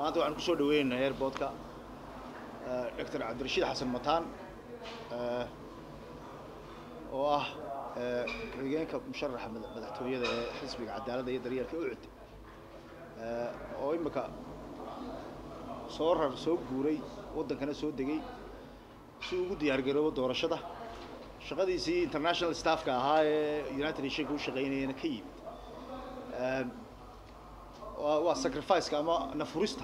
maanta waxaan ku soo dhaweynaynaa airportka Dr. Cabdirashiid Xasan Mataan oo ah ku-xigeenka musharaxa madaxtooyada ee xisbiga cadaaladda iyo daryeelka UCD oo imika soo guuray wadankana soo degay si uu ugu diyaar garoobo doorashada shaqadiisii international staff-ka ahaa ee United Nations u shaqeynayna ka yimid waa sacrifice ama nafurista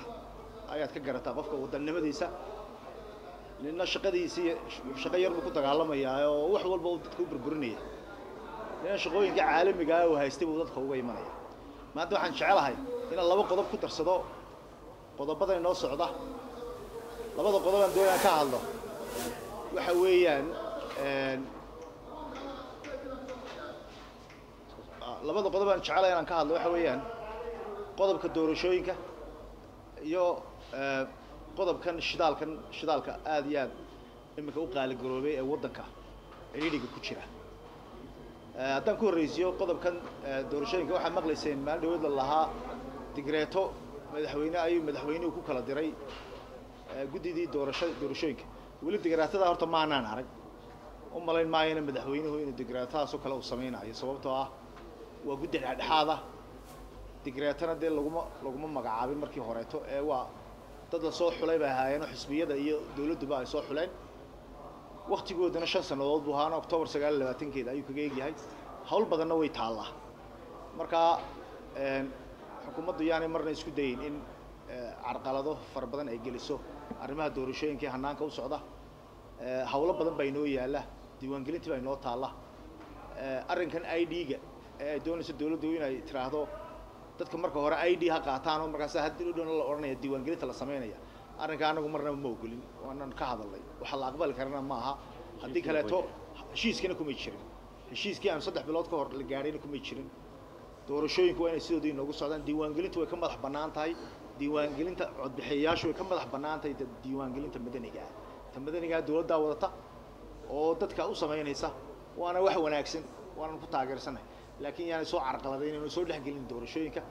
ayaad ka garataa qofka wadannimadiisa nina shaqadiisii shaqo yar ku dagaalamaya oo wax walba uu dadka u burburinaya nina shaqooyinka caalamiga ah oo haystay uu dadka uga imanaya maanta waxaan jecelahay in laba qodob ku darsado qodobada inoo socda labada qodob aan doonaya ka hadlo waxa weeyaan labada qodob aan jecelahay inaan ka hadlo waxa weeyaan qodobka doorashooyinka iyo qodobkan shidaalka aad iyo aad imika u qaali garoobay ee wadanka ciriiriga ku jira haddaan ku horeysiyo qodobkan doorashooyinka waxaa maqlayseen maalin dhaweed la lahaa digreeto madaxweynuhu ku kala diray guddidii doorashooyinka weli digreetada horta maanaan arag u malayn maayana madaxweynuhu inuu digreetadaas oo kale uu samaynayo sababtoo ah waa guddi dhexdhexaad ah digreetana dee laguma magacaabin markii horeeto ee waa dad la soo xulay bay ahaayeen xisbiyada iyo dawladduba ay soo xuleen waqtigoodana 5 sanadood buu ahaana October 29keeda ayuu kaga eegyahay hawl badanna way taallaa marka xukuumaddu yaani marna isku dayin in carqalado far badan ay geliso arrimaha doorashooyinka hanaanka u socda hawlo badan bay noo yaala diiwaangelintii bay noo taalla arrinkan ID-ga ee doonaysa dawladdu inay tiraahdo dadka marka hore ID ha qaataan oo markaas hadii uu la oranayo diiwaangelinta la sameeynaya arrinka anagu marna ma ogolin waanan ka hadalay waxa la aqbali karana ma aha hadii kale to heshiiskana kuma jirin heshiiskii aan 3 bilood ka hor la gaarayna kuma jirin doorashooyinku waa inay sidoo inoogu socdaan diiwaangelintu way ka madax bannaan tahay diiwaangelinta codbixiyayaashu way ka madax bannaan tahay diiwaangelinta madaniga ah ta madaniga dawladda wadata oo dadka u sameynaysa waana wax wanaagsan waanan ku taageersanahay laakiin yaani soo carqaladeyn inuu soo dhaxgelin doorashooyinka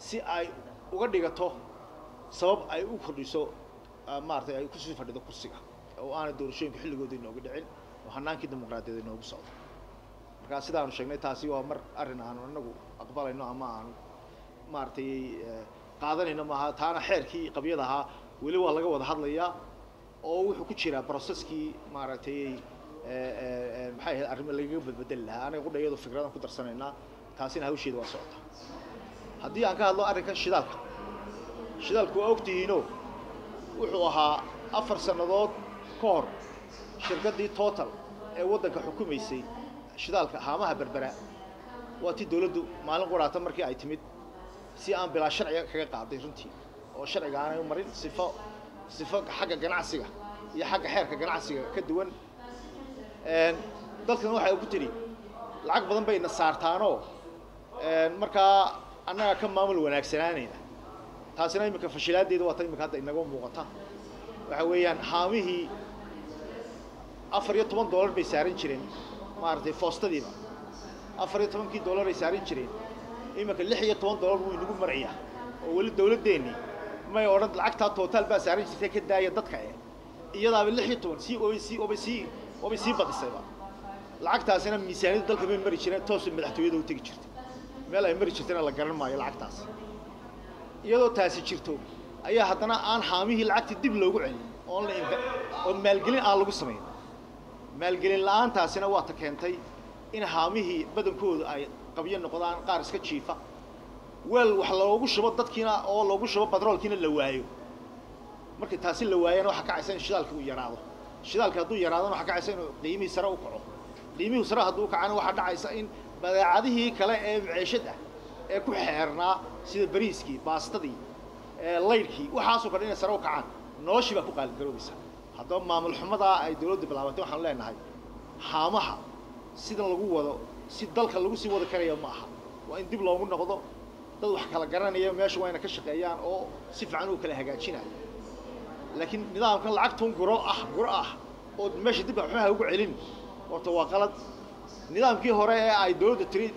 si ay uga dhigato sabab ay u kordhiso maartay ay ku sii fadhido kursiga oo aan doorashooyinka xilligooda inoogu dhicin oo hanaankii dimuqraadiyadda inoogu socdo marka sidaanu sheegnay taasi waa mar arrin aan anagu aqbalayno ama aan maartay qaadanayno maaha taana xeerkii qabyada ahaa weli waa laga wada hadlayaa oo wuxuu ku jiraa processkii maartay maxay ahayd arrimo laga badbedel lahaa aniga qudhayadu fikradan ku darsanaynaa taasina hawsheeda waa socota haddii aan ka hadlo arrinkan shidaalku waa ogtihiino wuxuu ahaa 4 sanadood ka hor shirkaddii Total ee waddanka xukumaysay shidaalka haamaha berbera waa tii dawladdu maalin quraata markii ay timid si aan bilaa sharciga kaga qaaday runtii oo sharciga aanay u marin sifo xagga ganacsiga iyo xagga xeerka ganacsiga ka duwan dalkan waxa uu ku tiri lacag badan bay na saartaano marka annaga ka maamul wanaagsanaanayna taasina imika fashilaadeedu waa tan imika hadda inaga muuqata waxa weeyaan haamihii $14 bay saaran jireen maartay foostadiiba $14 ay saaran jireen imika $16 buu inagu marciyaa oo wali dawladdeeni may oran lacagta total baa saaran jirtay ka daaya dadka iyadaaba 16 oo bay sii badisayba lacagtaasina miisaaniyadda dalka bay mari jireen toos madaxtooyada u tagi jirtay meel ay mari jirtayna la garan maayo lacagtaas iyadoo taasi jirto ayaa haddana aan haamihii lacagta dib loogu celin oo maalgelin aan lagu sameyn maalgelin la'aantaasina waa ta keentay in haamihii badankooda ay qabyo noqdaan qaar iska jiifa weel wax loogu shubo dadkiina oo loogu shubo batroolkiina la waayo markii taasi la waayana waxa ka caysan in shidaalka uu yaraado shidaalka hadduu yaraadana waxa ka caysan inuu qiimihii sare u kaco qiimihii sare hadduu kacana waxa dhacaysa in badeecadihii kale ee maciishada ee ku xeernaa sida bariiskii baastadii laydkii waxaasoo kale inay sare u kacaan noloshii baa ku qaali garoobaysa haddaba maamul xumada ay dawladdu bilaabatay waxaan leenahay haamaha sida lagu wado si dalka lagu sii wada karayo ma aha waa in dib loogu noqdo dad wax kala garanaya meesha waa inay ka shaqeeyaan oo si fiican u kala hagaajinayo laakiin nidaamkan lacagtun guro ah oo meesha dib waxba ugu celin horta waa qalad nidaamkii hore ee ay dawladdu tiri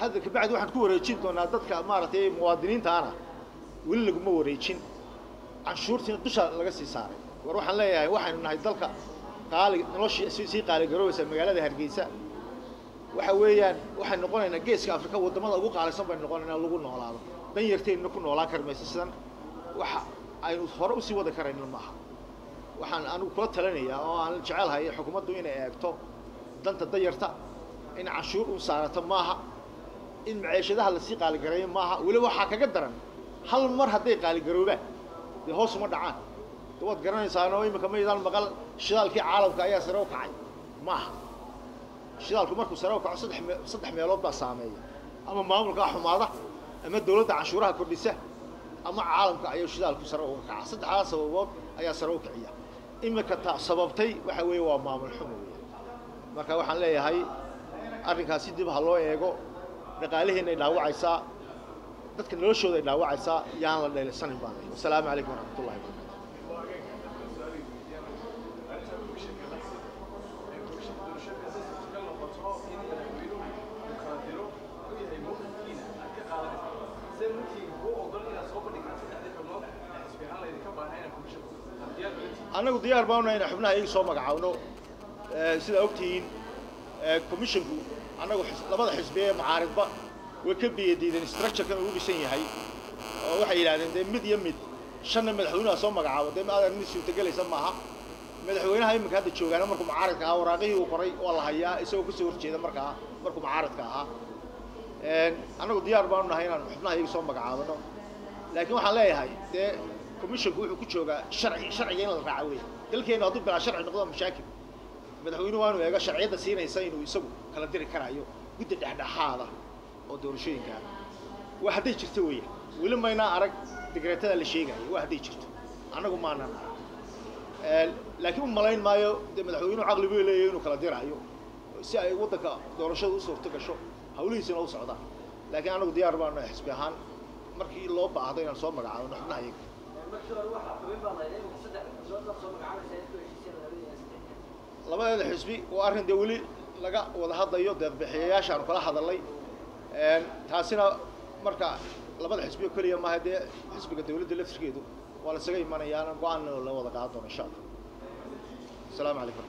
hadda ka bacdi waxaan ku wareejin doonaa dadka maartay muwaadiniinta ana weli laguma wareejin canshuurtiina dusha laga sii saaray war waxaan leeyahay waxaynu nahay dalka qaali noloshii sii qaali garoobeysa magaalada Hargeysa waxa weeyaan waxaan noqonaynaa geeska Afrika wadamada ugu qaalisan baan noqonaynaa lagu noolaado dan yarteena ku noolaan karmaysa sidan waxa aynu hore u sii wada karayno maaha waxaan anigu kula talinayaa oo aan jecelahay xukuumaddu inay eegto danta dayarta in canshuur u saarato maaha in maciishadaha la sii qaali gareeyo maaha wali waxa kaga daran hal mar haday qaali garoobaan de hoos uma dhacaan dawad garanaysaa oo imika meedaan maqal shidaalkii caalamka ayaa sare u kacay maaha shidaalku markuu sare u kaco saddex meelood baa saameeya ama maamulka xumaada ama dawladda canshuuraha kordhisa ama caalamka ayaa shidaalku sare uga kaca saddexdaas sababood ayaa sare u kiciya imika sababtay waxa weeye waa maamul xumo marka waxaan leeyahay arrinkaasi dib ha loo eego dhaqaalaheena ay dhaawacaysaa dadka noloshooda ay dhaawacaysaa yaan la dheelaysanin baan leeyahay assalaamu calaykum waraxmatullaahi wabarakaatuh anagu diyaar baan u nahay xubnaha iyaga soo magacaawno sida ogtiin commissionku anagu labada xisbi ee macaaridba way ka biyadiideen structure-kan uu dhisan yahay oo waxay yiraahdeen de mid iyo mid shan madaxweynaha soo magacaabo de maadan mid suurta galaysa maaha madaxweynaha imika hadda joogaana markuu macaaridka ahaa waraaqihii uu qoray waa la hayaa isagoo ka soo horjeeda markuu macaaridka ahaa anagu diyaar baan u nahay inaan xubnaha iyaga soo magacaawno laakiin waxaan leeyahay de commissionku wuxuu ku joogaa sharciga in la raaco weey dalkeena hadduu bilaa sharci noqdo mashaakil madaxweynuhu waanu eega sharciyada siinaysa inuu isagu kala diri karayo guddi dhexdhexaada oo doorashooyinka waa hadday jirto weey weli mayna arag digreetada la sheegayo waa hadday jirto anagu maana laakiin u malayn maayo de madaxweynuhu caqli buu leeyahay inuu kala dirayo si ay wadanka doorashada u suurto gasho hawlihiisana u socdaan laakiin anagu diyaar baan nahay xisbi ahaan markii loo baahdo inaan soo magacaabo xubnaha iyaga labada xisbi waa arrin de wali laga wada hadlayo deeq-bixiyayaasha aan kala hadalay taasina marka labada xisbi kaliya ma hadee xisbiga dawladda laftirkeedu waa la isaga imanayaan go'aan la wada qaadan insha Allah. Assalaamu calaykum.